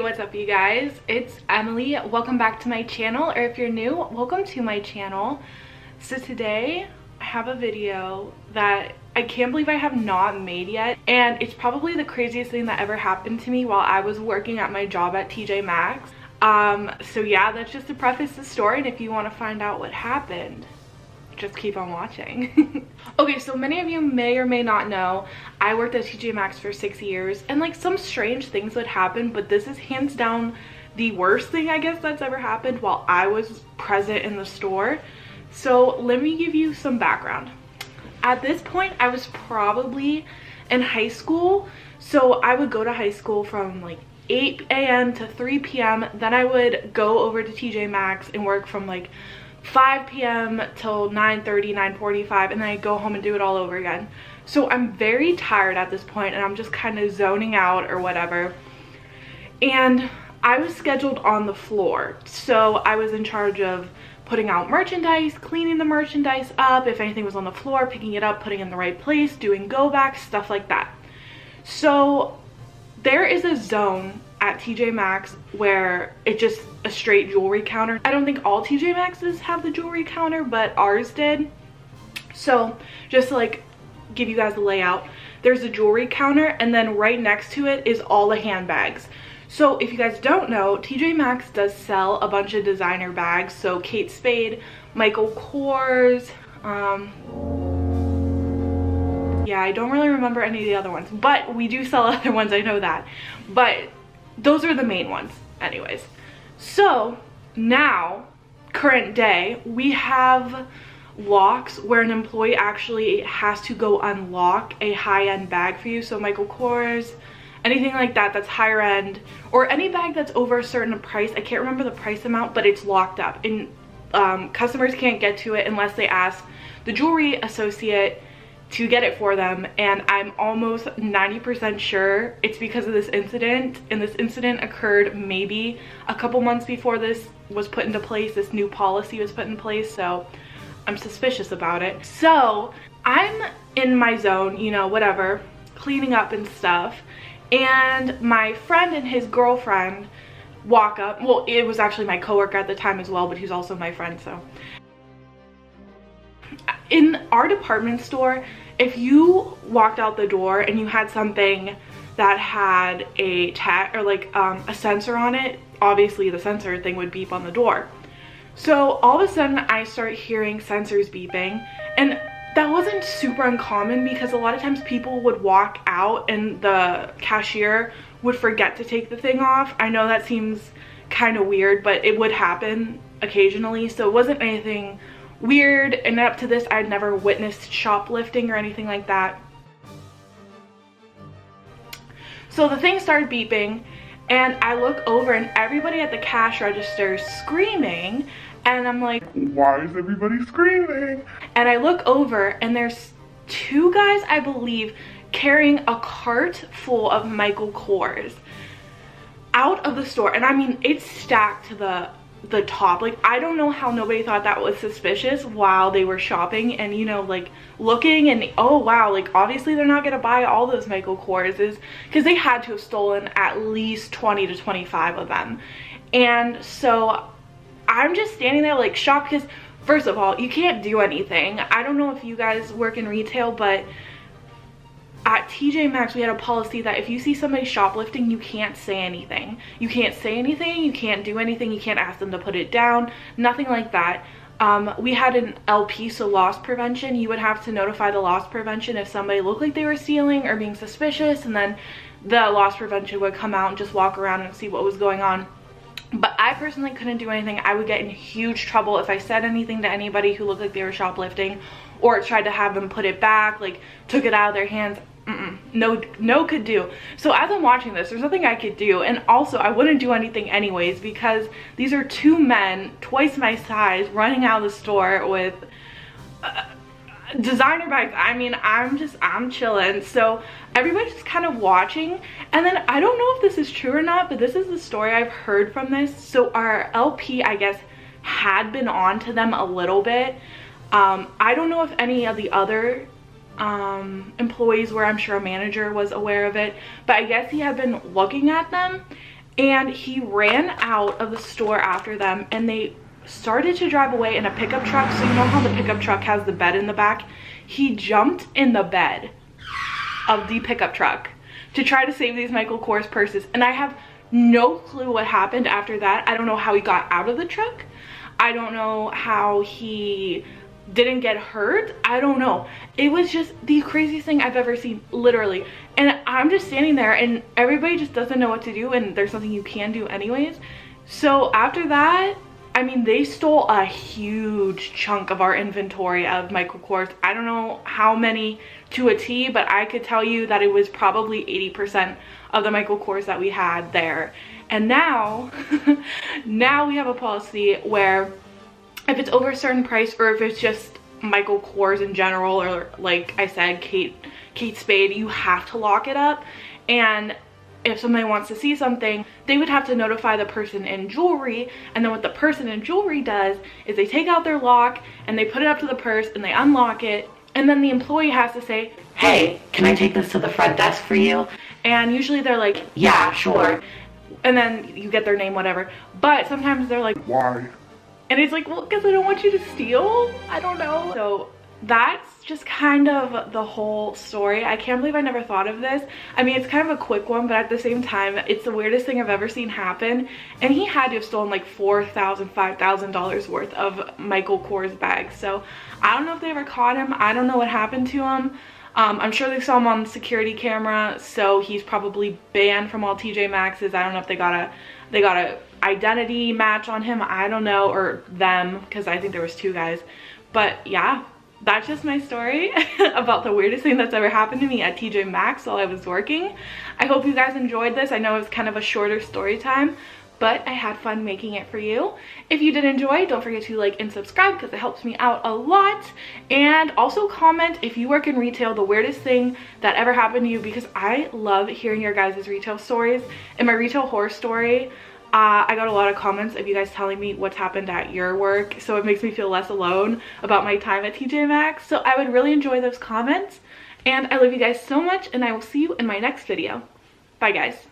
what's up you guys? It's Emily. Welcome back to my channel, or if you're new, welcome to my channel. So today I have a video that I can't believe I have not made yet, and it's probably the craziest thing that ever happened to me while I was working at my job at TJ Maxx. So yeah, that's just to preface the story, and if you want to find out what happened, just keep on watching. Okay, so many of you may or may not know I worked at TJ Maxx for 6 years, and like some strange things would happen, but this is hands down the worst thing I guess that's ever happened while I was present in the store. So let me give you some background. At this point I was probably in high school, so I would go to high school from like 8 a.m. to 3 p.m. then I would go over to TJ Maxx and work from like 5 p.m. till 9:30, 9:45, and then I go home and do it all over again. So I'm very tired at this point, and I'm just kind of zoning out or whatever. And I was scheduled on the floor, so I was in charge of putting out merchandise, cleaning the merchandise up, if anything was on the floor, picking it up, putting it in the right place, doing go backs, stuff like that. So there is a zone at TJ Maxx where it's just a straight jewelry counter. I don't think all TJ Maxx's have the jewelry counter, but ours did. So just to like give you guys the layout, there's a jewelry counter, and then right next to it is all the handbags. So if you guys don't know, TJ Maxx does sell a bunch of designer bags. So Kate Spade, Michael Kors, yeah, I don't really remember any of the other ones, but we do sell other ones, I know that. But those are the main ones anyways. So now, current day, we have locks where an employee actually has to go unlock a high-end bag for you. So Michael Kors, anything like that that's higher end, or any bag that's over a certain price. I can't remember the price amount, but it's locked up, and customers can't get to it unless they ask the jewelry associate to get it for them. And I'm almost 90% sure it's because of this incident, and this incident occurred maybe a couple months before this was put into place, this new policy was put in place, so I'm suspicious about it. So I'm in my zone, you know, whatever, cleaning up and stuff, and my friend and his girlfriend walk up. Well, it was actually my coworker at the time as well, but he's also my friend. So in our department store, if you walked out the door and you had something that had a tag or like a sensor on it, obviously the sensor thing would beep on the door. So all of a sudden I start hearing sensors beeping, and that wasn't super uncommon because a lot of times people would walk out and the cashier would forget to take the thing off. I know that seems kind of weird, but it would happen occasionally, so it wasn't anything weird, and up to this I'd never witnessed shoplifting or anything like that. So the thing started beeping, and I look over and everybody at the cash register is screaming, and I'm like, why is everybody screaming? And I look over and there's two guys, I believe, carrying a cart full of Michael Kors out of the store. And I mean, it's stacked to the top. Like, I don't know how nobody thought that was suspicious while they were shopping and, you know, like looking, and oh wow, like obviously they're not gonna buy all those Michael Korses, because they had to have stolen at least 20 to 25 of them. And so I'm just standing there like shocked, because first of all, you can't do anything. I don't know if you guys work in retail, but at TJ Maxx, we had a policy that if you see somebody shoplifting, you can't say anything. You can't say anything, you can't do anything, you can't ask them to put it down, nothing like that. We had an LP, so loss prevention. You would have to notify the loss prevention if somebody looked like they were stealing or being suspicious, and then the loss prevention would come out and just walk around and see what was going on. But I personally couldn't do anything. I would get in huge trouble if I said anything to anybody who looked like they were shoplifting, or tried to have them put it back, like took it out of their hands. No could do. So as I'm watching this, there's nothing I could do, and also I wouldn't do anything anyways, because these are two men twice my size running out of the store with designer bags. I mean, I'm chilling. So everybody's just kind of watching, and then I don't know if this is true or not, but this is the story I've heard from this. So our LP, I guess, had been on to them a little bit. I don't know if any of the other employees were. I'm sure a manager was aware of it, but I guess he had been looking at them, And he ran out of the store after them, and they started to drive away in a pickup truck. So you know how the pickup truck has the bed in the back? He jumped in the bed of the pickup truck to try to save these Michael Kors purses. And I have no clue what happened after that. I don't know how he got out of the truck. I don't know how he didn't get hurt. I don't know. It was just the craziest thing I've ever seen, literally. And I'm just standing there and everybody just doesn't know what to do, and there's nothing you can do anyways. So after that, I mean, they stole a huge chunk of our inventory of Michael Kors. I don't know how many to a T, but I could tell you that it was probably 80% of the Michael Kors that we had there. And now, now we have a policy where if it's over a certain price, or if it's just Michael Kors in general, or like I said, Kate Spade, you have to lock it up. And if somebody wants to see something, they would have to notify the person in jewelry, and then what the person in jewelry does is they take out their lock and they put it up to the purse and they unlock it, and then the employee has to say, "Hey, can I take this to the front desk for you?" And usually they're like, "Yeah, sure." And then you get their name, whatever. But sometimes they're like, "Why?" And it's like, well, because I don't want you to steal. I don't know. So that's just kind of the whole story. I can't believe I never thought of this. I mean, it's kind of a quick one, but at the same time, it's the weirdest thing I've ever seen happen. And he had to have stolen like $4,000, $5,000 worth of Michael Kors bags. So I don't know if they ever caught him. I don't know what happened to him. I'm sure they saw him on the security camera, so he's probably banned from all TJ Maxx's. I don't know if they got a identity match on him. I don't know, or them, because I think there was two guys. But yeah, that's just my story about the weirdest thing that's ever happened to me at TJ Maxx while I was working. I hope you guys enjoyed this. I know it was kind of a shorter story time, but I had fun making it for you. If you did enjoy, don't forget to like and subscribe because it helps me out a lot. And also comment if you work in retail, the weirdest thing that ever happened to you, because I love hearing your guys' retail stories. In my retail horror story, I got a lot of comments of you guys telling me what's happened at your work, so it makes me feel less alone about my time at TJ Maxx. So I would really enjoy those comments, and I love you guys so much, and I will see you in my next video. Bye guys.